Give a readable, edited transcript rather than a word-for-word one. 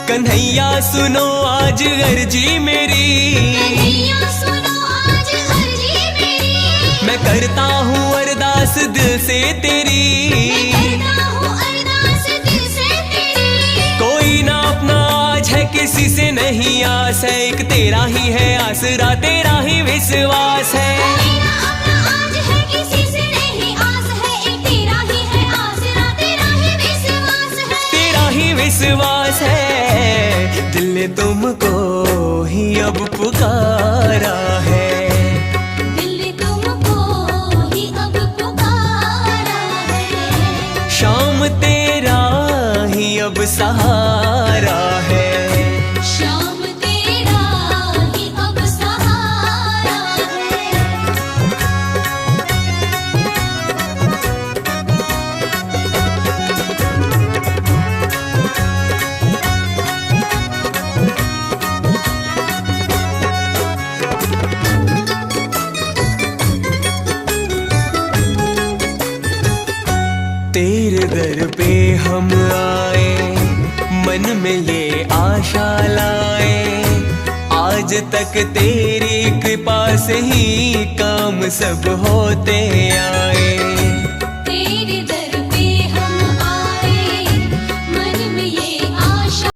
कन्हैया सुनो आज अर्जी मेरी, कन्हैया सुनो आज अर्जी मेरी। मैं करता हूँ अरदास दिल से तेरी, मैं करता हूँ अरदास दिल से तेरी। कोई ना अपना आज है किसी से नहीं आस है, एक तेरा ही है आसरा तेरा ही विश्वास है। कोई ना अपना आज है किसी से नहीं आस है, एक तेरा ही है आसरा तेरा ही विश्वास है। तेरा ही विश्वास है, दिल ने तुमको ही अब पुकारा है, दिल ने तुमको ही अब पुकारा है। शाम तेरा ही अब सहारा है, शाम तेरा ही अब सहारा है। तेरे दर पे हम आए, मन में ये आशा लाए, आज तक तेरी कृपा से ही काम सब होते आए।